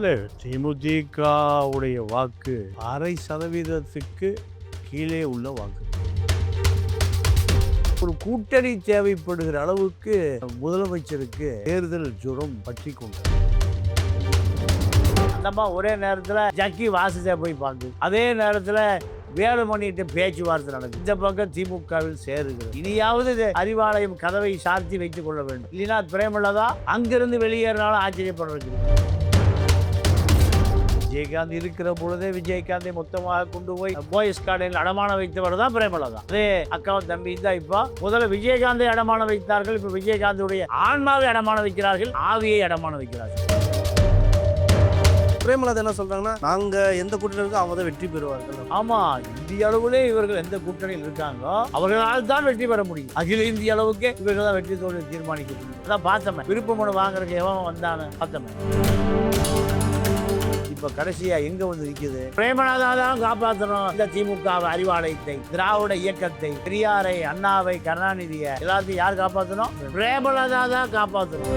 இல்லை, தேமுதிகவுடைய வாக்கு 0.5% கீழே உள்ள வாக்கு. ஒரு கூட்டணி தேவைப்படுகிற அளவுக்கு முதலமைச்சருக்கு தேர்தல் ஜுரம் பற்றி கொண்டது. அந்தம்மா ஒரே நேரத்தில் ஜக்கி வாசுதே போய் பார்க்குது. அதே நேரத்தில் வேலுமணிட்டு பேச்சுவார்த்தை நடக்குது. இந்த பக்கம் திமுகவில் சேருகிறது. இனியாவது அறிவாலயம் கதவை சார்த்தி வைத்துக் கொள்ள வேண்டும். இல்லைனா பிரேமலதா அங்கிருந்து வெளியேறினாலும் ஆச்சரியப்படுறது. விஜயகாந்த் இருக்கிற பொழுதே விஜயகாந்தை மொத்தமாக கொண்டு போய் பாய்ஸ் கார்டில் அடமான வைத்தவர் தான் பிரேமலதா. அதே அக்காவும் தம்பி தான் இப்போ முதல்ல விஜயகாந்தை அடமான வைத்தார்கள். இப்ப விஜயகாந்துடைய ஆன்மாவை அடமான வைக்கிறார்கள், ஆவியை அடமான வைக்கிறார்கள். பிரேமலதா என்ன சொல்றாங்கன்னா, நாங்க எந்த கூட்டணி இருக்கோ அவங்க தான் வெற்றி பெறுவார்கள். ஆமா, இந்திய அளவிலே இவர்கள் எந்த கூட்டணியில் இருக்காங்களோ அவர்களால் தான் வெற்றி பெற முடியும். அகில இந்திய அளவுக்கு இவர்கள் தான் வெற்றி தோல்வி தீர்மானிக்க முடியும். அதான் பார்த்தோமே, விருப்பமனு வாங்குறதுக்கு எவன் வந்தானு பார்த்தோமே. இப்ப கடைசியா எங்க வந்து நிக்குது? பிரேமலதா தான் காப்பாற்றணும் இந்த திமுக அறிவாலயத்தை, திராவிட இயக்கத்தை, பெரியாரை, அண்ணாவை, கருணாநிதியை எல்லாத்தையும் யார் காப்பாற்றணும்? பிரேமலதா தான் காப்பாற்றணும்.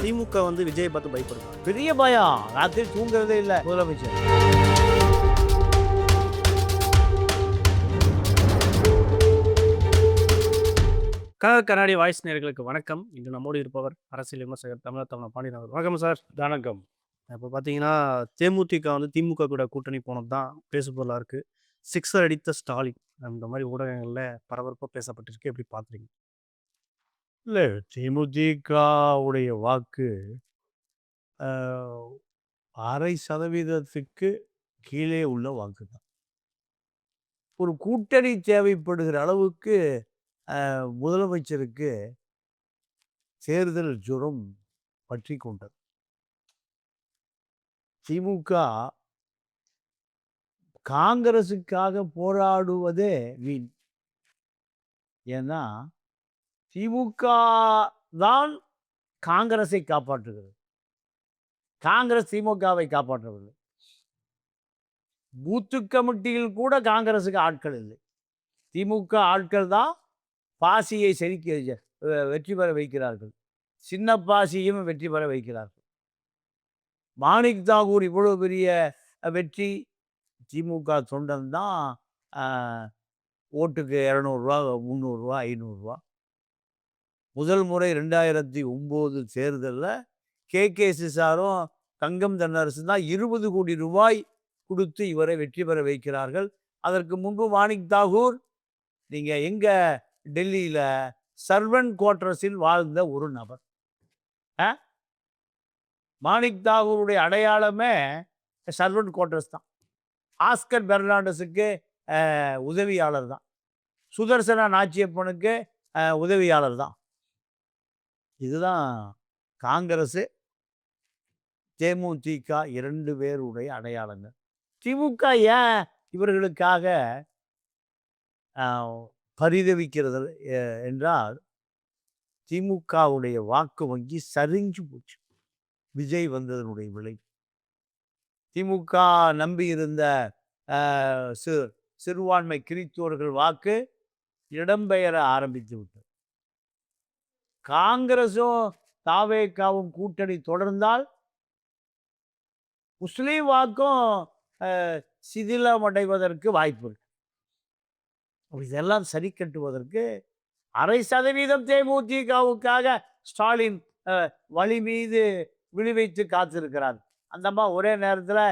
திமுக வந்து விஜய் பார்த்து பயப்படுறாங்க. பெரிய பயம், ராத்திரி தூங்குறதே இல்லை முதலமைச்சர். கண்ணாடி வாய்ஸ் நேயர்களுக்கு வணக்கம். இன்று நம்மோடு இருப்பவர் அரசியல் விமர்சகர் தமிழ் பாண்டியன் அவர். வணக்கம் சார். வணக்கம். இப்போ பார்த்தீங்கன்னா, தேமுதிக வந்து திமுக கூட கூட்டணி போனது தான் பேசுபொருளாக இருக்குது. சிக்ஸர் அடித்த ஸ்டாலின் அந்த மாதிரி ஊடகங்களில் பரபரப்பாக பேசப்பட்டிருக்கு. எப்படி பார்க்குறீங்க? இல்லை, தேமுதிகவுடைய வாக்கு 0.5% கீழே உள்ள வாக்கு தான். ஒரு கூட்டணி தேவைப்படுகிற அளவுக்கு முதலமைச்சருக்கு தேர்தல் ஜுரம் பற்றி கொண்டது. திமுக காங்கிரசுக்காக போராடுவதே வீண். ஏன்னா திமுக தான் காங்கிரஸை காப்பாற்றுகிறது, காங்கிரஸ் திமுகவை காப்பாற்றவில்லை. பூத்து கமிட்டியில் கூட காங்கிரஸுக்கு ஆட்கள் இல்லை. திமுக ஆட்கள் தான் பாசியை செதுக்கி வெற்றி பெற வைக்கிறார்கள், சின்ன பாசியும் வெற்றி பெற வைக்கிறார்கள். மாணிக் தாகூர் இவ்வளவு பெரிய வெற்றி, திமுக தொண்டன் தான் ஓட்டுக்கு 200 ரூபா, 300 ரூபா, 500 ரூபா. முதல் முறை 2009 தேர்தலில் கே சாரும் தங்கம் தென்னரசு தான் 20 கோடி ரூபாய் கொடுத்து இவரை வெற்றி பெற வைக்கிறார்கள். அதற்கு முன்பு மாணிக் தாகூர் நீங்கள் எங்கே டெல்லியில் சர்வன்ட் குவார்டர்ஸில் வாழ்ந்த ஒரு நபர். மாணிக் தாகூருடைய அடையாளமே சர்வன்ட் குவார்டர்ஸ் தான். ஆஸ்கர் பெர்னாண்டஸுக்கு உதவியாளர் தான், சுதர்சனா நாச்சியப்பனுக்கு உதவியாளர் தான். இதுதான் காங்கிரஸ் தேமுதிக 2 பேருடைய அடையாளங்கள். திமுக ஏன் இவர்களுக்காக பரிதவிக்கிறது என்றால், திமுகவுடைய வாக்கு வங்கி சரிஞ்சு போச்சு விஜய் வந்ததனுடைய விலை. திமுக நம்பி இருந்த சிறுபான்மை கிறிஸ்தவர்கள் வாக்கு இடம்பெயர ஆரம்பித்து விட்டது. காங்கிரஸும் தாவேகாவும் கூட்டணி தொடர்ந்தால் முஸ்லீம் வாக்கும் சிதிலமடைவதற்கு வாய்ப்பு இருக்கு. இதெல்லாம் சரி கட்டுவதற்கு 0.5% தேமுதிகவுக்காக ஸ்டாலின் வழி மீது விழிவைத்து காத்திருக்கிறார். அந்தம்மா ஒரே நேரத்தில்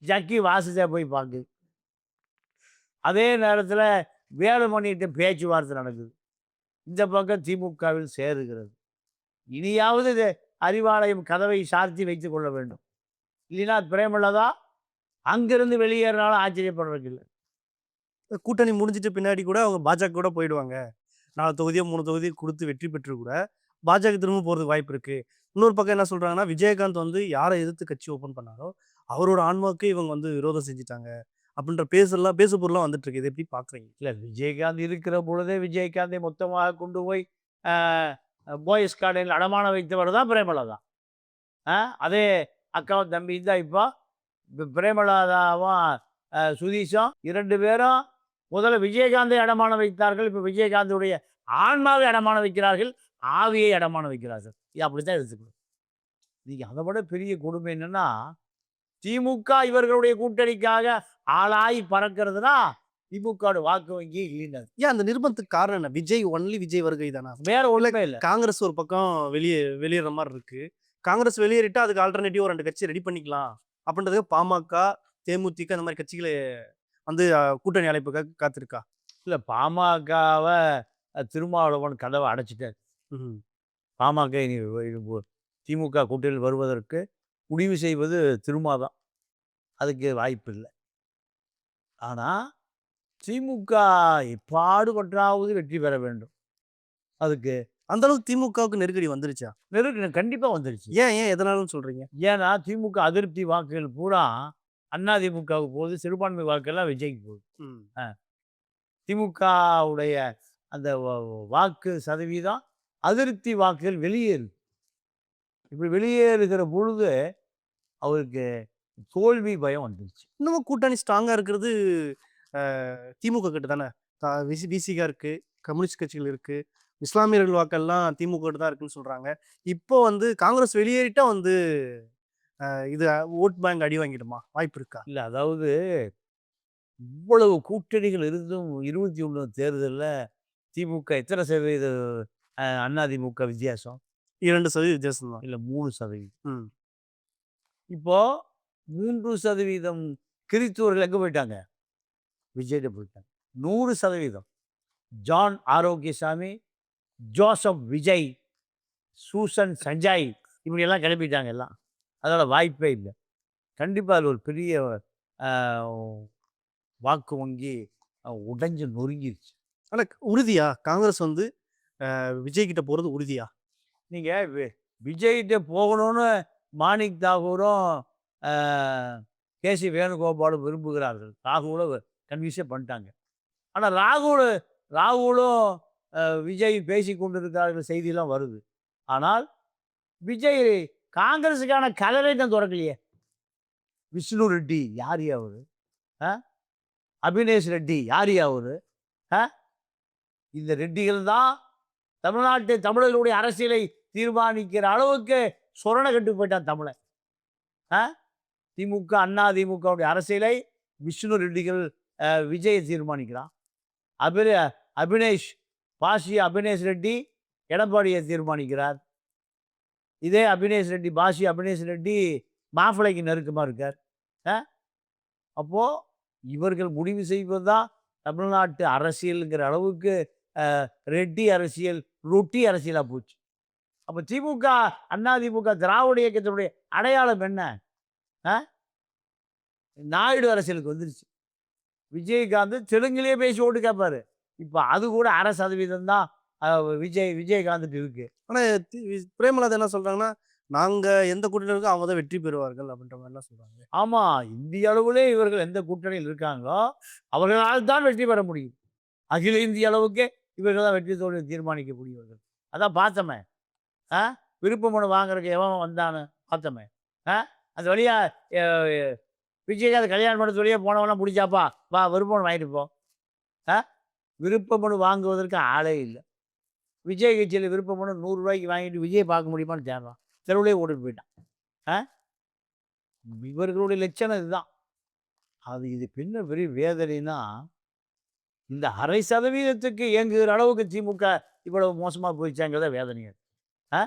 ஜக்கி வாசுதே போய் பார்க்குது. அதே நேரத்தில் வேலுமணிட்டு பேச்சுவார்த்தை நடக்குது. இந்த பக்கம் திமுகவில் சேருகிறது. இனியாவது அறிவாலயம் கதவை சார்த்தி வைத்துக் கொள்ள வேண்டும். இல்லைனா பிரேமலதா அங்கிருந்து வெளியேறினாலும் ஆச்சரியப்படுறதுக்கு இல்லை. கூட்டணி முடிஞ்சிட்டு பின்னாடி கூட அவங்க பாஜக கூட போயிடுவாங்க. 4 தொகுதியோ 3 தொகுதியோ கொடுத்து வெற்றி பெற்று கூட பாஜக திரும்ப போகிறதுக்கு வாய்ப்பு இருக்குது. இன்னொரு பக்கம் என்ன சொல்கிறாங்கன்னா, விஜயகாந்த் வந்து யாரை எதிர்த்து கட்சி ஓப்பன் பண்ணாரோ அவரோட ஆன்மாவுக்கு இவங்க வந்து விரோதம் செஞ்சுட்டாங்க அப்படின்ற பேசு பொருளாக வந்துட்டு இருக்கு. இதை எப்படி பார்க்குறீங்க? இல்லை, விஜயகாந்த் இருக்கிற பொழுதே விஜயகாந்தை மொத்தமாக கொண்டு போய் பாய்ஸ் கார்டில் அடமான வைத்தவர் தான் பிரேமலதா. அதே அக்காவும் தம்பி தான் இப்போ பிரேமலதாவும் சுதீஷும் 2 பேரும் முதல்ல விஜயகாந்தை அடமான வைத்தார்கள். இப்போ விஜயகாந்துடைய ஆன்மாவை அடமான வைக்கிறார்கள், ஆவியை அடமான வைக்கிறார்கள். இது அப்படித்தான் எடுத்துக்கணும். நீங்க அதை விட பெரிய கொடுமை என்னன்னா, திமுக இவர்களுடைய கூட்டணிக்காக ஆளாகி பறக்கிறதுனா, திமுகவோட வாக்கு வங்கி இல்லைன்னு அர்த்தம். ஏன் அந்த நிர்பந்தத்துக்கு காரணம் என்ன? விஜய் ஒன்லி விஜய் வருகை தானா? வேற இல்ல ஒண்ணுமே இல்ல. காங்கிரஸ் ஒரு பக்கம் வெளியேற மாரி இருக்கு. காங்கிரஸ் வெளியேறிட்டா அதுக்கு ஆல்டர்னேட்டிவா 2 கட்சி ரெடி பண்ணிக்கலாம். அப்படின்றதுக்கு பாமக, தேமுதிக இந்த மாரி கட்சிகள வந்து கூட்டணி அழைப்புக்காக காத்திருக்கா? இல்ல பாமகவ திருமாவளவன் கதவ அடைச்சுட்டாரு. ம். பாமக இனி திமுக கூட்டணியில் வருவதற்கு முடிவு செய்வது திருமா தான். அதுக்கு வாய்ப்பு இல்ல. ஆனா, திமுக எப்பாடுபட்டாவது வெற்றி பெற வேண்டும். அதுக்கு அந்த அளவுக்கு திமுகவுக்கு நெருக்கடி வந்துருச்சா? நெருக்கடி கண்டிப்பா வந்துருச்சு. ஏன் எதனாலன்னு சொல்றீங்க? ஏன்னா, திமுக அதிருப்தி வாக்குகள் பூரா அதிமுகவுக்கு போகுது. சிறுபான்மை வாக்கெல்லாம் விஜய்க்கு போகுது. ம். அ திமுகவுடைய அந்த வாக்கு சதவீதம் அதிருப்தி வாக்குகள் வெளியேறுது. இப்படி வெளியேறுகிற பொழுது அவருக்கு தோல்வி பயம் வந்துருச்சு. இன்னமும் கூட்டணி ஸ்ட்ராங்கா இருக்கிறது அ திமுக கிட்ட தானே. விசிக இருக்கு, கம்யூனிஸ்ட் கட்சிகள் இருக்கு. இஸ்லாமியர்கள் வாக்கெல்லாம் திமுக கிட்ட தான் இருக்குன்னு சொல்றாங்க. இப்போ வந்து காங்கிரஸ் வெளியேறிட்டா வந்து இது வோட் பேங்க் அடி வாங்கிடுமா? வாய்ப்பு இருக்கா? இல்ல அதாவது இவ்வளவு கூட்டணிகள் இருந்தும் 21 தேர்தல்ல திமுக எத்தனை சதவீத அதிமுக வித்தியாசம்? 2% வித்தியாசம் தான். இல்ல 3%. ம். இப்போ 3% கிறிஸ்துவர்கள் எங்க போயிட்டாங்க? விஜய்ட்ட போயிட்டாங்க. 100% John Arokiasamy, Joseph Vijay, Susan Sanjay இப்படியெல்லாம் கிளப்பிட்டாங்க எல்லாம். அதனால வாய்ப்பே இல்ல. கண்டிப்பா அதில ஒரு பெரிய அ வாக்கு வங்கி உடைஞ்சு நொறுங்கிருச்சு. ஆனா உறுதியா? காங்கிரஸ் வந்து விஜய் கிட்ட போறது உறுதியா? நீங்க விஜய்ட்ட போகணும்னு மாணிக் தாகூரும், அ கே.சி. வேணுகோபாலும் விரும்புகிறார்கள். ராகுல கன்வின்ஸே பண்ணிட்டாங்க. ஆனா ராகுலும் விஜய் பேசிக் கொண்டிருக்கிறார்கள் செய்திலாம் வருது. ஆனால் விஜய் காங்கிரஸுக்கான கதவே தான் தொறக்கலையே. விஷ்ணு ரெட்டி யார்யா அவரு? அ அபினேஷ் ரெட்டி யார்யா அவரு? அ இந்த ரெட்டிகள் தான் தமிழர்களுடைய அரசியலை தீர்மானிக்கிற அளவுக்கு சொரண கெட்டு போயிட்டான் தமிழன். அ திமுக, அதிமுகவுடைய அரசியலை விஷ்ணு ரெட்டிகள் விஜயை தீர்மானிக்கிறான். அபினேஷ் அபினேஷ் ரெட்டி எடப்பாடியை தீர்மானிக்கிறார். இதே அபினேஷ் ரெட்டி மாப்பிள்ளைக்கு நெருக்கமா இருக்கார். அ அப்போ இவர்கள் முடிவு செய்வது தான் தமிழ்நாட்டு அரசியல்ங்கிற அளவுக்கு ரெட்டி அரசியல் ரொட்டி அரசியலா போச்சு. அப்ப திமுக, அதிமுக திராவிட இயக்கத்தினுடைய அடையாளம் என்ன? அ நாயுடு அரசியலுக்கு வந்துருச்சு. விஜயகாந்த் தெலுங்குலயே பேசி ஓட்டு கேட்பாரு. இப்ப அது கூட 1/2% தான் விஜயகாந்துட்டு இருக்கு. ஆனா பிரேமலதா என்ன சொல்றாங்கன்னா, நாங்க எந்த கூட்டணியில இருக்கோ அவங்க தான் வெற்றி பெறுவார்கள் அப்படின்ற மாரிலாம் சொல்றாங்க. ஆமா, இந்திய அளவிலே இவர்கள் எந்த கூட்டணியில் இருக்காங்களோ, அவர்களால் தான் வெற்றி பெற முடியும். அகில இந்திய அளவுக்கு இவர்கள் தான் வெற்றி தோல்வியை தீர்மானிக்கக்கூடியவர்கள். அதான் பார்த்தோமே. ஆ விருப்ப மனு வாங்குறதுக்கு எவன் வந்தான்னு பார்த்தோமே. ஆ அந்த வழியா எ விஜயகாந்த் கல்யாண மண்டபத்து வழியா போனவன்லாம் புடிச்சாப்பா, வா விருப்ப மனு வாங்கிட்டு போ. ஆ விருப்ப மனு வாங்குவதற்கு ஆளே இல்ல. விஜய் கட்சியில விருப்ப மனு ரூ. 100 வாங்கிட்டு விஜய் பார்க்க முடியுமான்னு தேடுறான். தெருவுலயே ஓட்டிட்டு போயிட்டான். ஆ இவர்களுடைய லட்சணம் இதுதான். இது பின்ன பெரிய வேதனைன்னா, இந்த 1/2% இயங்குகிற அளவுக்கு திமுக இவ்வளவு மோசமா போயிடுச்சாங்கிறத வேதனையா இருக்கு. ஆ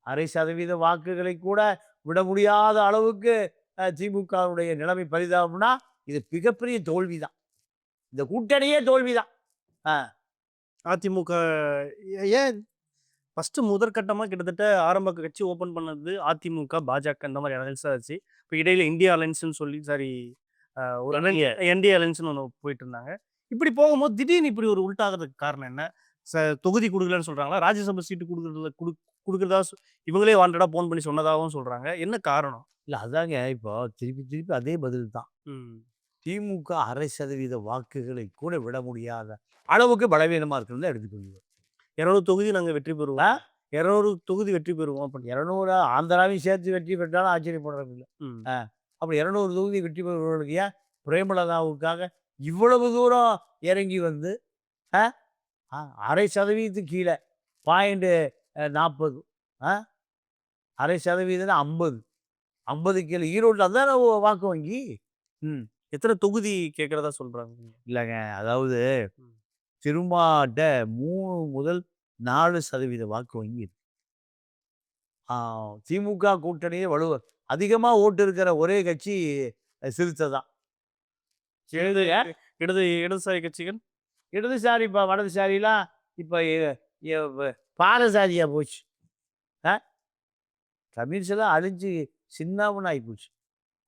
1/2% வாக்குகளை கூட விட முடியாத அளவுக்கு திமுகவுடைய நிலைமை பரிதாபம்னா, இது மிகப்பெரிய தோல்வி தான். இந்த கூட்டணியே தோல்வி தான். ஆ அதிமுக ஏன் ஃபர்ஸ்ட்டு முதற்கட்டமா கிட்டத்தட்ட ஆரம்ப கட்சி ஓப்பன் பண்ணது அதிமுக, பாஜக இந்த மாரி அலையன்ஸ் தான் ஆச்சு. இப்ப இடையில இந்தியா அலையன்ஸ்ன்னு சொல்லி ஒரு என்டிஏ அலையன்ஸ்ன்னு ஒண்ணு போயிட்டு இருந்தாங்க. இப்படி போகும்போது திடீர்னு இப்படி ஒரு உல்டாகுறதுக்கு காரணம் என்ன? தொகுதி குடுக்கலன்னு சொல்றாங்களா? ராஜ்யசபா சீட்டு குடுக்குறதா இவங்களே வாண்டடா ஃபோன் பண்ணி சொன்னதாகவும் சொல்றாங்க. என்ன காரணம்? இல்ல அதாங்க இப்போ திருப்பி திருப்பி அதே பதில் தான். ம். திமுக 1/2% வாக்குகளை கூட விட முடியாத அளவுக்கு பலவீனமா இருக்குன்னு தான் எடுத்துக்கொள்கிறோம். 200 தொகுதி நாங்க வெற்றி பெறுவோம். ஆ 200 தொகுதி வெற்றி பெறுவோம் அப்படி. 200 ஆந்திராவையும் சேர்த்து வெற்றி பெற்றாலும் ஆச்சரியப்படுறது இல்ல. ம். அப்படி 200 தொகுதி வெற்றி பெறுவர்களுக்கு ஏன் பிரேமலதாவுக்காக இவ்வளவு தூரம் இறங்கி வந்து அ 1/2% கீழ 0.40 அ 0.5% 50. 50 கீழ ஈரோட்ல அதானே வாக்கு வங்கி. ம். எத்தனை தொகுதி கேட்கிறதா சொல்றாங்க? இல்லங்க. அதாவது ம். திருமாட்ட 3 முதல் 4% வாக்கு வங்கி இருக்கு. ஆ திமுக கூட்டணியே அதிகமா ஓட்டு இருக்கிற ஒரே கட்சி சிறுத்தை தான். இடது சிறுத்தைய இடது இடதுசாரி கட்சிகள்? இடதுசாரி வலதுசாரிலாம் இப்ப எ எ வ பாரசாரியா போச்சு. அ கம்யூனிஸ்ட் எல்லாம் அழிஞ்சு சின்னாபின்னம் ஆயிப்போச்சு.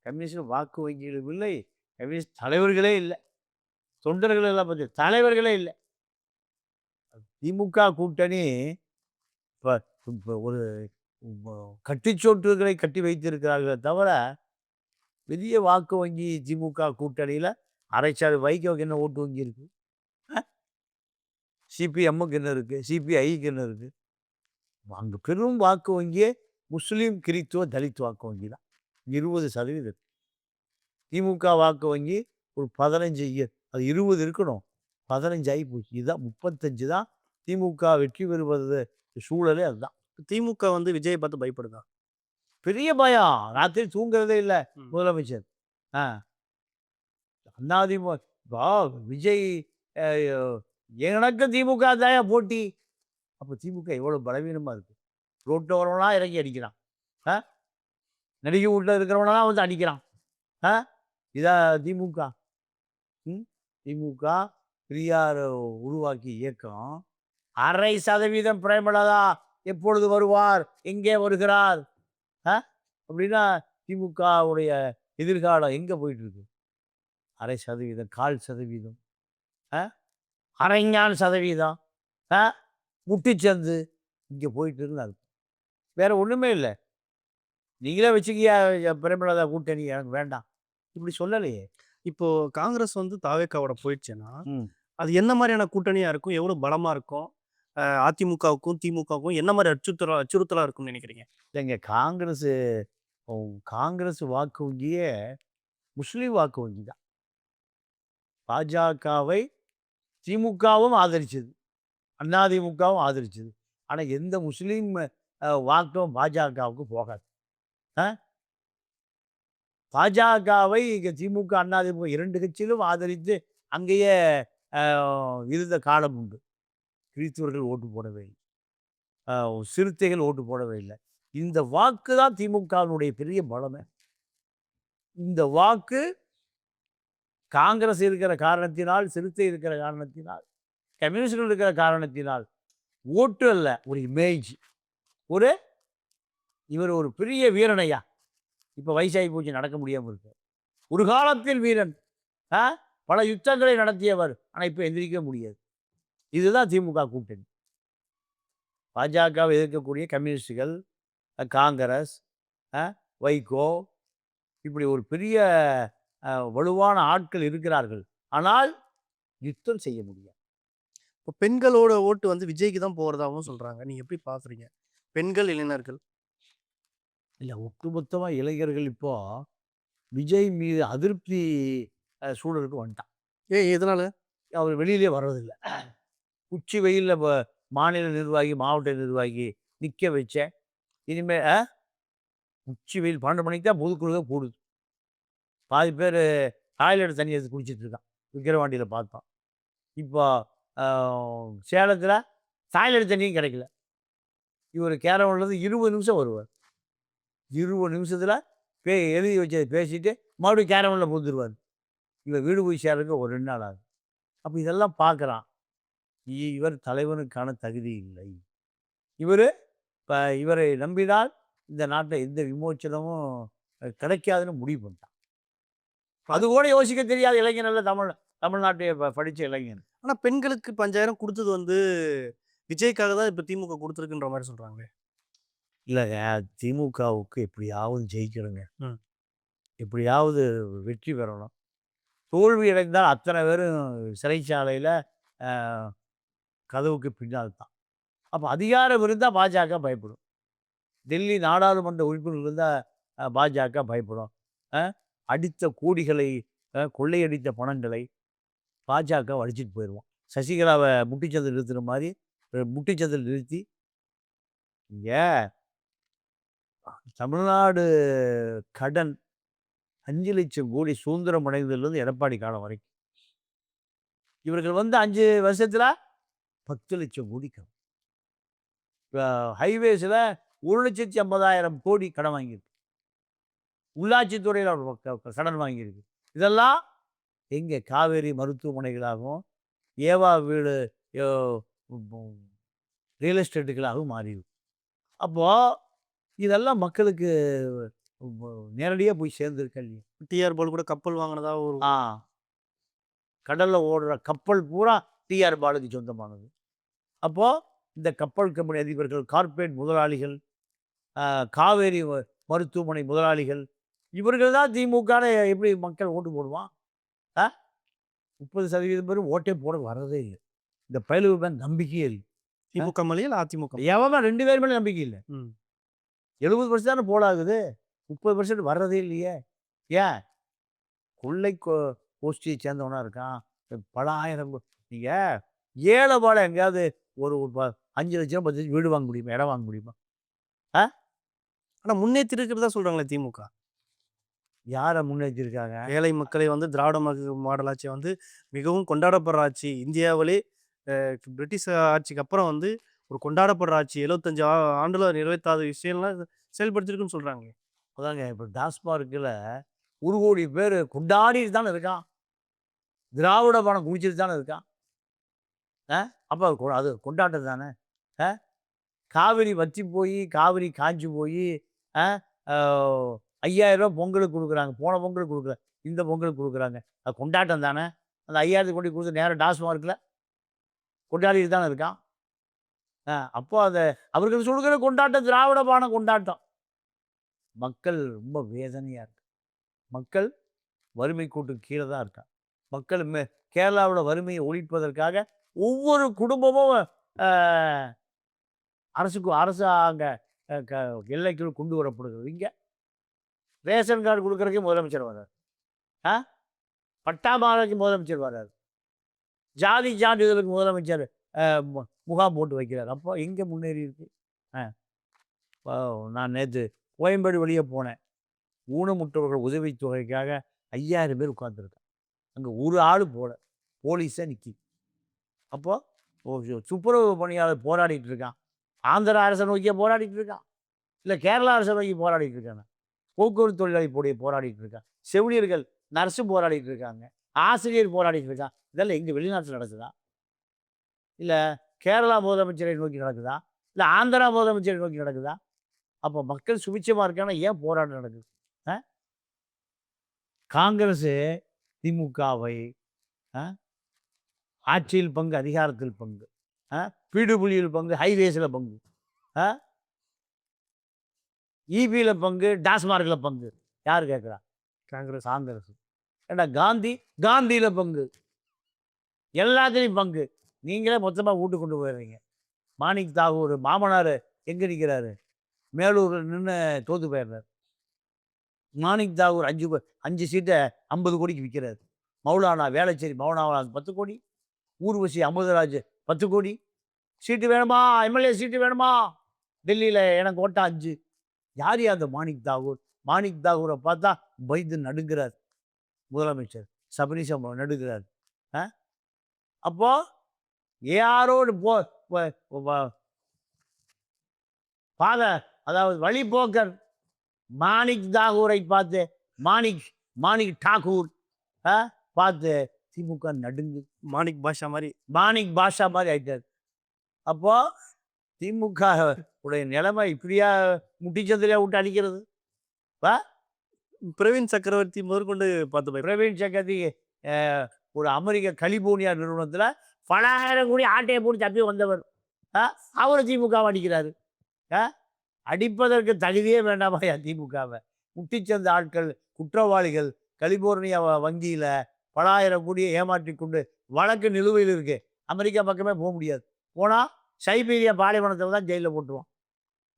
கம்யூனிஸ்ட் வாக்கு வங்கிகளும் இல்லை. கம்யூனிஸ்ட் தலைவர்களே இல்ல. தொண்டர்கள் எல்லாம் பாத்து தலைவர்களே இல்ல. திமுக கூட்டணி இப்ப இப்ப ஒரு வ கட்டுச்சோற்றுகளை கட்டி வைத்திருக்கிறார்களே தவிர, பெரிய வாக்கு வங்கி திமுக கூட்டணியில அரைச்சாடு வைகோவுக்கு என்ன ஓட்டு வங்கி இருக்கு? சிபிஎம்முக்கு என்ன இருக்கு? சிபிஐக்கு என்ன இருக்கு? அங்க பெரும் வாக்கு வங்கியே முஸ்லீம், கிறித்துவ, தலித் வாக்கு வங்கி தான். 20% திமுக வாக்கு வங்கி ஒரு 15 அது 20 இருக்கணும். 15 ஆகி போச்சு. இதுதான் 35 தான் திமுக வெற்றி பெறுவது சூழலே அதுதான். திமுக வந்து விஜய பார்த்து பயப்படுதா? பெரிய பயம். ராத்திரி தூங்குறதே இல்ல ம். முதலமைச்சர். ஆ அதிமுக இப்போ விஜய் அ எனக்கு திமுக தான்யா போட்டி. அப்ப திமுக எவ்வளவு பலவீனமா இருக்கு. ரோட்ல வரவன்லாம் இறங்கி அடிக்கிறான். ஆ நடிகை வீட்ல இருக்கிறவனெல்லாம் வந்து அடிக்கிறான். ஆ இதா திமுக. ம். திமுக பெரியார் உருவாக்கிய இயக்கம் 1/2% பிரேமலதா எப்பொழுது வருவார்? எங்கே வருகிறார்? ஆ அப்படின்னா திமுகவுடைய எதிர்காலம் எங்க போயிட்டு இருக்கு? 1/2%, 1/4%, ஆ 1/2% ஆ முட்டுச்சந்து இங்க போயிட்டு இருக்குன்னு அர்த்தம். வேற ஒண்ணுமே இல்ல. நீங்களே வச்சுக்கயா பிரேமலதா கூட்டணி எனக்கு வேண்டாம். இப்படி சொல்லலையே. இப்போ காங்கிரஸ் வந்து தாவேக்காவோட போயிடுச்சுன்னா, ம். அது என்ன மாரியான கூட்டணியா இருக்கும்? எவ்வளோ பலமா இருக்கும்? அதிமுகவுக்கும், திமுகவுக்கும் என்ன மாரி அச்சுறுத்தலா இருக்கும்னு நினைக்கிறீங்க? இல்லைங்க காங்கிரஸ் வாக்கு வங்கியே முஸ்லீம் வாக்கு வங்கி தான். பாஜகவை திமுகவும் ஆதரிச்சது. அதிமுகவும் ஆதரிச்சது. ஆனா எந்த முஸ்லீம் வாக்கும் பாஜகவுக்கு போகாது. அ பாஜகவை இங்க திமுக, அதிமுக 2 கட்சியிலும் ஆதரித்து அங்கேயே அ இருந்த காலம் உண்டு. கிறிஸ்தவர்கள் ஓட்டு போடவே இல்ல. அ சிறுத்தைகள் ஓட்டு போடவே இல்ல. இந்த வாக்கு தான் திமுகவினுடைய பெரிய பலமே. இந்த வாக்கு காங்கிரஸ் இருக்கிற காரணத்தினால், சிறுத்தை இருக்கிற காரணத்தினால், கம்யூனிஸ்ட்கள் இருக்கிற காரணத்தினால், ஓட்டு அல்ல ஒரு இமேஜ். ஒரு இவர் ஒரு பெரிய வீரனையா. இப்ப வயசாகி போச்சு நடக்க முடியாம இருக்கு. ஒரு காலத்தில் வீரன். ஆ பல யுத்தங்களை நடத்தியவர். ஆனா இப்ப எந்திரிக்க முடியாது. இதுதான் திமுக கூட்டணி. பாஜகவை எதிர்க்கக்கூடிய கம்யூனிஸ்டுகள், காங்கிரஸ், அ வைகோ இப்படி ஒரு பெரிய வலுவான ஆட்கள் இருக்கிறார்கள். ஆனால் யுத்தம் செய்ய முடியாது. இப்போ பெண்களோட ஓட்டு வந்து விஜய்க்கு தான் போறதாவும் சொல்றாங்க. நீங்க எப்படி பார்க்குறீங்க? பெண்கள், இளைஞர்கள். இல்ல ஒட்டுமொத்தமா இளைஞர்கள் இப்போ விஜய் மீது அதிருப்தி சூழலுக்கு வந்துட்டான். ஏன் எதனால? அவர் வெளியிலே வர்றதில்ல. உச்சி வெயில்ல மாநில நிர்வாகி, மாவட்ட நிர்வாகி நிக்க வச்சேன். இனிமே உச்சி வெயில் 12 மணிக்கு தான் பொதுக்குழுவே கூடுது. பாதி பேரு டாய்லெட் தண்ணி எடுத்து குடிச்சிட்டு இருக்கான். விக்கிரவாண்டியில பார்த்தோம். இப்போ அ சேலத்தில டாய்லெட் தண்ணியும் கிடைக்கல. இவரு கேரவன்லேருந்து 20 நிமிஷம் வருவார். 20 நிமிஷத்தில எழுதி வச்சத பேசிட்டு மறுபடியும் கேரவன்ல பூந்துருவாரு. இவர் வீடு போய் சேர்றதுக்கு ஒரு 2 நாள் ஆகும். அப்ப இதெல்லாம் பார்க்குறான். இவர் தலைவனுக்கான தகுதி இல்லை. இவரு இவரை நம்பினால் இந்த நாட்ல எந்த விமோச்சனமும் கிடைக்காதுன்னு முடிவு பண்ணிட்டான். அது கூட யோசிக்க தெரியாத இளைஞன் அல்ல தமிழ்நாட்டை படிச்ச இளைஞன். ஆனா பெண்களுக்கு இப்ப 5,000 குடுத்தது வந்து விஜய்க்காக தான் இப்ப திமுக குடுத்துருக்குன்ற மாரி சொல்றாங்களே. இல்லங்க திமுகவுக்கு எப்படியாவது ஜெயிக்கணுங்க. ம். எப்படியாவது வெற்றி பெறணும். தோல்வி அடைந்தால் அத்தனை பேரும் சிறைச்சாலையில அ கதவுக்கு பின்னால் தான். அப்ப அதிகாரம் இருந்தா பாஜக பயப்படும். டெல்லி நாடாளுமன்ற உறுப்பினர் இருந்தா பாஜக பயப்படும். அ அடித்த கோடிகளை கொள்ளையடித்த பணங்களை பாஜக அடிச்சிட்டு போயிருவான். சசிகலாவ முட்டிச்சந்தில் நிறுத்துற மாரி முட்டிச்சந்தில் நிறுத்தி, இங்க தமிழ்நாடு கடன் 5,00,000 கோடி சுதந்திரம் அடைந்ததிலிருந்து எடப்பாடி காலம் வரைக்கும். இவர்கள் வந்து 5 வருஷத்துல 10,00,000 கோடி கடன். இப்ப ஹைவேஸ்ல 1,50,000 கோடி கடன் வாங்கியிருக்கு. உள்ளாட்சித் துறையில கடன் வாங்கியிருக்கு. இதெல்லாம் எங்க காவேரி மருத்துவமனைகளாகவும், ஏவா வீடு யோ ரியல் எஸ்டேட்டுகளாகவும் மாறியிருக்கு. அப்போ இதெல்லாம் மக்களுக்கு நேரடியா போய் சேர்ந்திருக்கா இல்லையா? டிஆர் பாலு கூட கப்பல் வாங்கினதா ஒரு ஆ. கடல்ல ஓடுற கப்பல் பூரா டிஆர் பாலுக்கு சொந்தமானது. அப்போ இந்த கப்பல் கம்பெனி அதிபர்கள், கார்ப்பரேட் முதலாளிகள், காவேரி மருத்துவமனை முதலாளிகள், இவர்கள் தான் திமுகன்னு எப்படி மக்கள் ஓட்டு போடுவான்? ஆ 30% பேரும் ஓட்டே போட வர்றதே இல்ல. இந்த பயலுக மேல நம்பிக்கையே இல்ல. திமுக மேலயா இல்ல அதிமுக? எவன் 2 பேர் மேல நம்பிக்கை இல்ல. ம். 70% தானே போலாகுது. 30% வர்றதே இல்லையே. ஏன்? கொள்ளை கோஷ்டியை சேர்ந்தவனா இருக்கான். பல ஆயிரம் நீங்க ஏழை பாழை எங்கேயாவது ஒரு 5,00,000 10,00,000 வீடு வாங்க முடியுமா? இடம் வாங்க முடியுமா? ஆ? ஆனா முன்னேத்தி இருக்கிறதா சொல்றாங்களே திமுக. யார முன்னேற்றிருக்காங்க? ஏழை மக்களை வந்து திராவிட மாடல் ஆட்சியை வந்து மிகவும் கொண்டாடப்படுற ஆட்சி. இந்தியாவிலே பிரிட்டிஷ் ஆட்சிக்கு அப்புறம் வந்து ஒரு கொண்டாடப்படுற ஆட்சி. 75 ஆண்டுல நிறைவேற்றாத விஷயம்லாம் செயல்படுத்திருக்குன்னு சொல்றாங்க. அதாங்க இப்ப டாஸ்மார்க்ல 1,00,00,000 பேரு கொண்டாடிட்டு தானே இருக்கான். திராவிட பணம் குடிச்சிட்டு தானே இருக்கான். அப்ப அது கொண்டாட்டம் தானே. அ காவிரி வத்தி போயி, காவிரி காய்ஞ்சு போயி, அ ஓ ரூ. 5,000 பொங்கலுக்கு குடுக்குறாங்க. போன பொங்கலுக்கு குடுக்கல. இந்த பொங்கலுக்கு குடுக்குறாங்க. அது கொண்டாட்டம் தானே. அந்த 5,000 கொண்டு குடுத்து நேரா டாஸ்மார்க்ல கொண்டாடிட்டு தானே இருக்கான். அப்போ அவர்கள் சொல்கிற கொண்டாட்டம் திராவிட பான கொண்டாட்டம். மக்கள் ரொம்ப வேதனையா இருக்கு. மக்கள் வறுமை கோட்டுக்கு கீழ தான் இருக்கான். மக்கள் கேரளாவோட வறுமையை ஒழிப்பதற்காக ஒவ்வொரு குடும்பமும் அ அரசாங்க எல்லைக்குள் கொண்டு வரப்படுகிறது. இங்க ரேஷன் கார்டு குடுக்குறதுக்கே முதலமைச்சர் வர்றாரு. ஆ பட்டா மாறுறதுக்கு முதலமைச்சர் வர்றாரு. ஜாதி சான்றிதழுக்கு முதலமைச்சர் முகாம் போட்டு வைக்கிறார். அப்போ எங்க முன்னேறி இருக்கு? நான் நேத்து கோயம்பேடு வழியா போனேன். ஊனமுற்றவர்கள் உதவித்தொகைக்காக 5,000 பேர் உட்கார்ந்துருக்காங்க. அங்க ஒரு ஆளு போல. போலீஸே நிக்கிது. அப்போ துப்புரவு பணியாளர் போராடிட்டு இருக்கான். ஆந்திர அரசை நோக்கியே போராடிட்டு இருக்கான். இல்ல கேரளா அரசை நோக்கி போராடிட்டு இருக்கானா? போக்குவரத்து தொழிலாளி போராடிட்டு இருக்கான். செவிலியர்கள், நர்ஸு போராடிட்டு இருக்காங்க. ஆசிரியர் போராடிட்டு இருக்கான். இதெல்லாம் எங்க வெளிநாட்டுல நடக்குதா? இல்ல கேரளா முதலமைச்சரை நோக்கி நடக்குதா? இல்ல ஆந்திரா முதலமைச்சரை நோக்கி நடக்குதா? அப்போ மக்கள் சுபிட்சமா இருக்கான்னா ஏன் போராட்டம் நடக்குது? அ காங்கிரஸு திமுகவை அ ஆட்சியில் பங்கு, அதிகாரத்தில் பங்கு. பிடபிள்யூவில் பங்கு, ஹைவேஸ்ல பங்கு. அ ஈபில பங்கு, டாஸ்மார்க்ல பங்கு. யாரு கேட்கிறா? காங்கிரஸ். காங்கிரஸ். ஏண்டா காந்தியில பங்கு. எல்லாத்துலயும் பங்கு. நீங்களே மொத்தமா வூட்டுக்கு கொண்டு போயிடுறீங்க. மாணிக் தாகூர் மாமனாரு எங்க நிக்கிறாரு? மேலூர்ல நின்னு தோத்து போயிடுறாரு. மாணிக் தாகூர் 5 சீட்ட 50 கோடிக்கு விக்கிறாரு. மௌலானா வேளச்சேரி மௌலானா 10 கோடி. ஊர்வசி அமுதராஜ் 10 கோடி. சீட்டு வேணுமா? எம்எல்ஏ சீட்டு வேணுமா? டெல்லியில எனக்கு ஓட்டா 5. யாரு அந்த மாணிக் தாகூர்? மாணிக் தாகூர பார்த்தா பயந்து நடுங்குறார் முதலமைச்சர். சபரீசம் நடுங்குறார். அ அப்போ யாரோ போ வ பாத அதாவது வழிப்போக்கர் மாணிக் தாகூரை பார்த்து மாணிக் மாணிக் டாகூர் பார்த்து திமுக நடுங்கு. மாணிக் பாஷா மாரி. மாணிக் பாஷா மாதிரி ஆயிட்டார். அப்போ திமுக உடைய நிலைமை இப்படியா முட்டிச்சந்திரியா விட்டு அடிக்கிறது? பிரவீன் சக்கரவர்த்தி முதற்கொண்டு பார்த்து பிரவீன் சக்கரவர்த்தி ஒரு அமெரிக்க கலிபோர்னியா நிறுவனத்துல பல ஆயிரம் கோடி ஆட்டையை போட்டு தப்பி வந்தவர். அவரை திமுக அடிக்கிறாரு. அடிப்பதற்கு தகுதியே வேண்டாமாயா திமுகவை? முட்டிச்சந்த ஆட்கள், குற்றவாளிகள் கலிபோர்னியா வங்கியில பல ஆயிரம் கோடியை ஏமாற்றி கொண்டு வழக்கு நிலுவையில் இருக்கு. அமெரிக்கா பக்கமே போக முடியாது. போனா சைபீரியா பாலைவனத்தில் தான் ஜெயிலில் போட்டுருவோம்.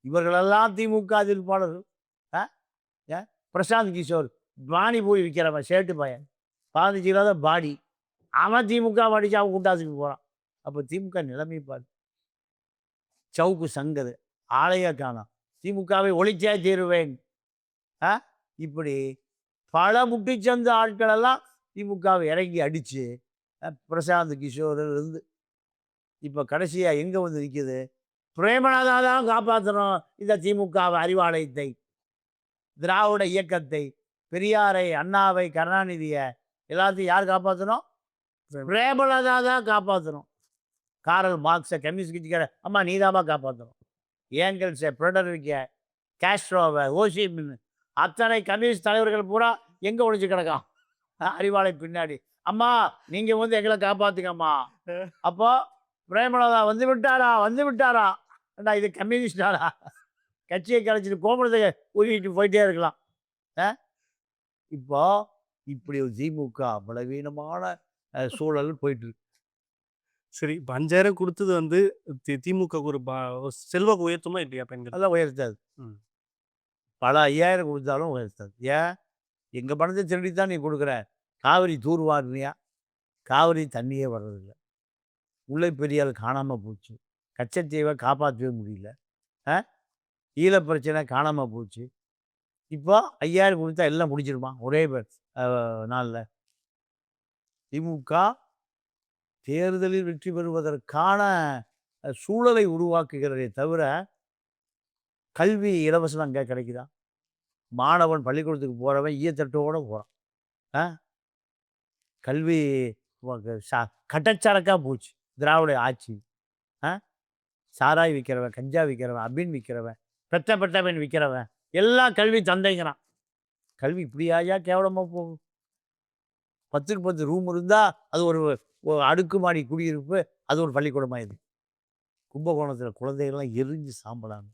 இவர்களெல்லாம் திமுக எதிர்ப்பாளர்கள். பிரசாந்த் கிஷோர் பாணி போய் விற்கிறவன் சேட்டு பையன் 15 கிலோ தான் பாடி. அவன் திமுக அடிச்சு அவன் கூட்டாசுக்கு போகிறான். அப்போ திமுக நிலைமை பாரு. சவுக்கு சங்கர் ஆளைய காணோம். திமுகவை ஒழிச்சே தீருவேன். ஆ இப்படி பல முட்டிச்சந்து ஆட்களெல்லாம் திமுகவை இறங்கி அடிச்சு பிரசாந்த் கிஷோர்லேருந்து இப்போ கடைசியா எங்க வந்து நிக்குது? பிரேமலதா தான் காப்பாத்தணும் இந்த திமுகவை, அறிவாலயத்தை, திராவிட இயக்கத்தை, பெரியாரை, அண்ணாவை, கருணாநிதிய எல்லாத்தையும் யார் காப்பாத்தணும்? பிரேமலதா தான் காப்பாத்தணும். காரல் மார்க்ஸை, கம்யூனிஸ்ட் கட்சிக்கார அம்மா நீதாம்மா காப்பாத்தணும். ஏங்கல்ஸை, ஃப்ரெடரிக்கை, காஸ்ட்ரோவை, ஹோசிமின் அத்தனை கம்யூனிஸ்ட் தலைவர்கள் பூரா எங்க ஒளிஞ்சு கிடக்கான்? அறிவாலை பின்னாடி. அம்மா நீங்க வந்து எங்களை காப்பாத்துங்கம்மா. அப்போ பிரேமலதா வந்து விட்டாரா? வந்து விட்டாரா? ஏண்டா இது கம்யூனிஸ்டாடா? கட்சியை கலைச்சிட்டு கோமணத்தை ஊறிட்டு போயிட்டே இருக்கலாம். இப்போ இப்படி ஒரு திமுக பலவீனமான சூழல் போயிட்டு இருக்கு. சரி, இப்ப 5000 குடுத்தது வந்து திமுகவுக்கு ஒரு செல்வாக்கு உயர்த்துமா இல்லையா பெண்கள்? அதெல்லாம் உயர்த்தாது. ம். பல 5000 கொடுத்தாலும் உயர்த்தாது. ஏன்? எங்க பணத்தை திருடி தான் நீ கொடுக்குற. காவிரி தூர்வாரினியா? காவிரி தண்ணியே வர்றதில்ல. முல்லை பெரியாறு காணாம போச்சு. கச்சத்தீவை காப்பாற்றவே முடியல. ஈழப் பிரச்சனை காணாம போச்சு. இப்போ 5000 கொடுத்தா எல்லாம் முடிஞ்சிருமா ஒரே நாள்ல? திமுக தேர்தலில் வெற்றி பெறுவதற்கான சூழலை உருவாக்குகிறதே தவிர, கல்வி இலவசம் அங்கே கிடைக்குதா? மாணவன் பள்ளிக்கூடத்துக்கு போறவன் ஈயத்தட்டோட போறான். கல்வி கட்டச்சரக்கா போச்சு திராவிட ஆட்சி. சாராய் விற்கிறவன், கஞ்சா விற்கிறவன், அபின் விற்கிறவன், பெற்றவன் விற்கிறவன் எல்லாம் கல்வி தந்தைங்கிறான். கல்வி இப்படியாயா கேவலமாக போகும்? 10க்கு 10 ரூம் இருந்தால் அது ஒரு அடுக்குமாடி குடியிருப்பு, அது ஒரு பள்ளிக்கூடமாயிருது. கும்பகோணத்தில் குழந்தைகள்லாம் எரிஞ்சு சாம்பலாங்க.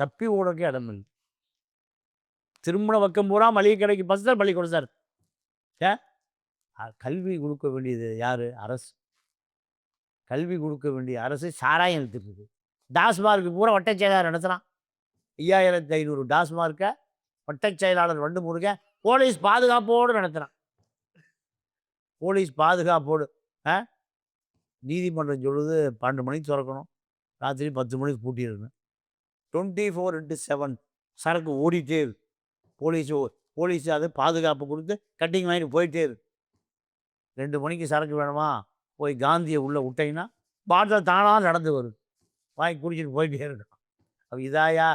தப்பி ஓடக்கே இடம் இல்லை. திருமண பக்கம் பூரா மளிகை கடைக்கு பஸ் தான் பள்ளிக்கூடம் சார். கல்வி கொடுக்க வேண்டியது யாரு? அரசு. கல்வி கொடுக்க வேண்டிய அரசு சாராயம் எடுத்துட்டு இருக்கு. டாஸ்மார்க்கு பூரா வட்டச் செயலாளர் நடத்துகிறான். 5500 டாஸ்மார்க்கை வட்டச் செயலாளர் வண்டு முருகன் போலீஸ் பாதுகாப்போடு நடத்துகிறான். போலீஸ் பாதுகாப்போடு. நீதிமன்றம் சொல்லுது 12 மணிக்கு திறக்கணும், ராத்திரி 10 மணிக்கு பூட்டிடணும். 24/7 சரக்கு ஓடிட்டே இருக்கு. போலீஸ் அது பாதுகாப்பு கொடுத்து கட்டிங் வாங்கிட்டு போயிட்டே இருக்கு. 2 மணிக்கு சரக்கு வேணுமா? போய் காந்தியை உள்ளே விட்டீங்கன்னா பாட்டில் தானாக நடந்து வருது. வாங்கி குடிச்சிட்டு போயிட்டே இருக்கணும். அப்போ இதாயா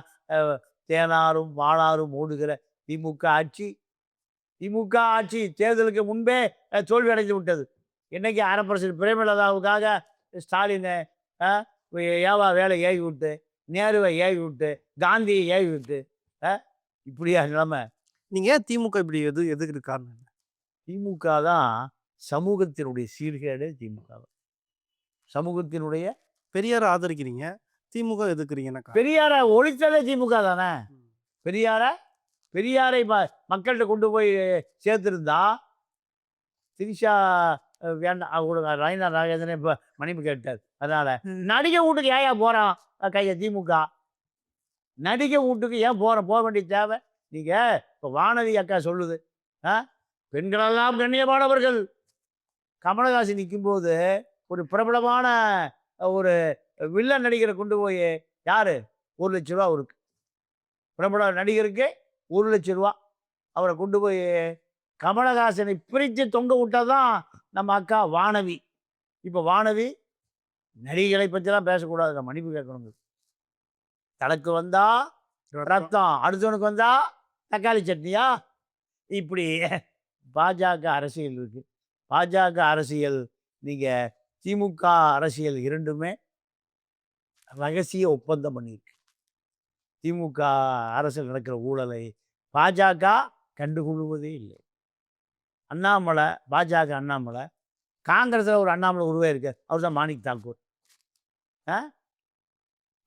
தேனாரும் வாழாரும் ஓடுகிற திமுக ஆட்சி? திமுக ஆட்சி தேர்தலுக்கு முன்பே தோல்வி அடைந்து விட்டது. என்னைக்கு அரசர் பிரேமலதாவுக்காக ஸ்டாலினை ஏவா வேலை ஏவி விட்டு, நேருவை ஏவி விட்டு, காந்தியை ஏவி விட்டு, இப்படியா நிலைமை? நீங்க ஏன் திமுக இப்படி எதுக்கு காரணம்? திமுக தான் சமூகத்தினுடைய சீர்கேடு. திமுக சமூகத்தினுடைய பெரியாரை ஆதரிக்கிறீங்க, திமுக எதுக்குறீங்கன்னா? பெரியாரை ஒழித்ததே திமுக தானே. பெரியாரை மக்கள்கிட்ட கொண்டு போய் சேர்த்துருந்தா திரிஷா வேண்டாம் அவங்க ரைனா நாகேந்திரன் இப்போ மன்னிப்பு கேட்டார். அதனால நடிகை வீட்டுக்கு ஏயா போகிறான் கையை திமுக? நடிகை வீட்டுக்கு ஏன் போக வேண்டிய தேவை? நீங்கள் இப்போ வானதி அக்கா சொல்லுது, பெண்களெல்லாம் கண்ணியமானவர்கள். கமலஹாசன் நிற்கும்போது ஒரு பிரபலமான ஒரு வில்லன் நடிகரை கொண்டு போய் யார் 1 லட்ச ரூபா அவருக்கு, பிரபல நடிகருக்கு 1 லட்ச ரூபா அவரை கொண்டு போய் கமலஹாசனை பிரித்து தொங்க விட்டால் தான் நம்ம அக்கா வானவி. இப்போ வானவி நடிகைகளை பற்றிலாம் பேசக்கூடாது, மன்னிப்பு கேட்கணுங்க. தனக்கு வந்தா ரத்தம், அடுத்தவனுக்கு வந்தா தக்காளி சட்னியா? இப்படி பாஜக அரசியல் இருக்கு. பாஜக அரசியல் நீங்கள் திமுக அரசியல் இரண்டுமே ரகசிய ஒப்பந்தம் பண்ணியிருக்கு. திமுக அரசியல் நடக்கிற ஊழலை பாஜக கண்டுகொள்வதே இல்லை. அண்ணாமலை, பாஜக அண்ணாமலை, காங்கிரஸில் ஒரு அண்ணாமலை உருவாயிருக்கார், அவர் தான் மாணிக் தாக்கூர்.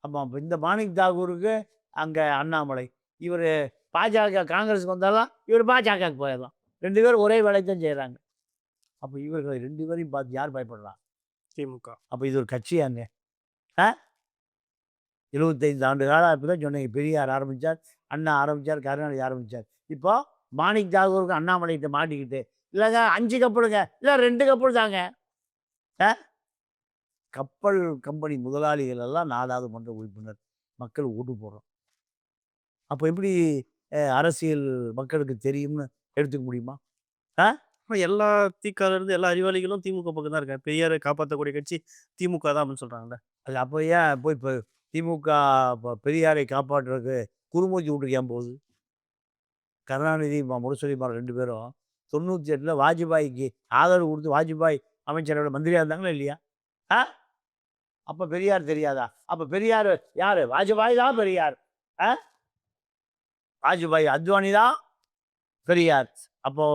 ஆமாம், இந்த மாணிக் தாக்கூருக்கு அங்கே அண்ணாமலை, இவர் பாஜக காங்கிரஸுக்கு வந்தாலும் இவர் பாஜகவுக்கு போயிடலாம். 2 பேரும் ஒரே வேலை தான் செய்கிறாங்க. அப்போ இவர்கள் 2 பேரையும் பார்த்து யார் பயப்படலாம்? திமுக. அப்போ இது ஒரு கட்சியாங்க? 75 ஆண்டு காலம் இப்போ தான் சொன்னீங்க. பெரியார் ஆரம்பித்தார், அண்ணா ஆரம்பித்தார், கருணாநிதி ஆரம்பித்தார். இப்போ மாணிக் தாகூருக்கு அண்ணாமலைகிட்ட மாட்டிக்கிட்டு, இல்லைங்க 5 கப்பலுங்க, இல்லை 2 கப்பல் தாங்க. கப்பல் கம்பெனி முதலாளிகள் எல்லாம் 4வது மன்ற உறுப்பினர். மக்கள் ஓட்டு போடுறோம். அப்போ எப்படி அரசியல் மக்களுக்கு தெரியும்னு எடுத்துக்க முடியுமா? ஆ? அப்ப எல்லா திகால இருந்து எல்லா அறிவாளிகளும் திமுக பக்கம் தான் இருக்காங்க. பெரியார காப்பாத்தக்கூடிய கட்சி திமுக தான் அப்படின்னு சொல்றாங்கல்ல. அது அப்போ ஏன் போய் இப்போ திமுக பெரியாரை காப்பாற்றுறதுக்கு குறுமூச்சி விட்டுக்கு ஏன் போகுது? கருணாநிதி, முரசொலிமார் 2 பேரும் 98ல வாஜ்பாய்க்கு ஆதரவு குடுத்து வாஜ்பாய் அமைச்சரவையில மந்திரியா இருந்தாங்களா இல்லையா? ஆ? அப்ப பெரியார் தெரியாதா? அப்ப பெரியார் யாரு? வாஜ்பாய் தான் பெரியார். ஆ? வாஜ்பாய், அத்வானி தான் பெரியார். அப்போ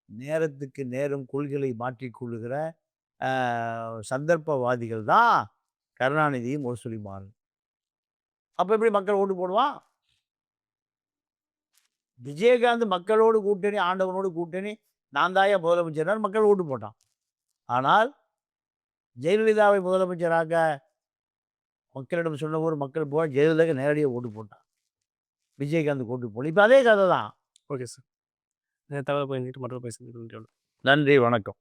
நேரத்துக்கு நேரம் கொள்கைகளை மாற்றிக் கொள்ளுகிற அ சந்தர்ப்பவாதிகள் தான் கருணாநிதி, முரசொலிமாறன். அப்ப எப்படி மக்கள் ஓட்டு போடுவான்? விஜயகாந்த் மக்களோடு கூட்டணி, ஆண்டவனோடு கூட்டணி, நான் தான்யா முதலமைச்சர்னாரு மக்கள் ஓட்டு போட்டான். ஆனால் ஜெயலலிதாவை முதலமைச்சராக்க மக்களிடம் சொன்னபோது மக்கள் ஜெயலலிதாவுக்கு நேரடியா ஓட்டு போட்டான். விஜயகாந்துக்கு ஓட்டு போடல. இப்ப அதே கதை தான். Okay sir. தகவல் பகிர்ந்துட்டு மற்றொரு பேசுகிறேன். நன்றி, வணக்கம்.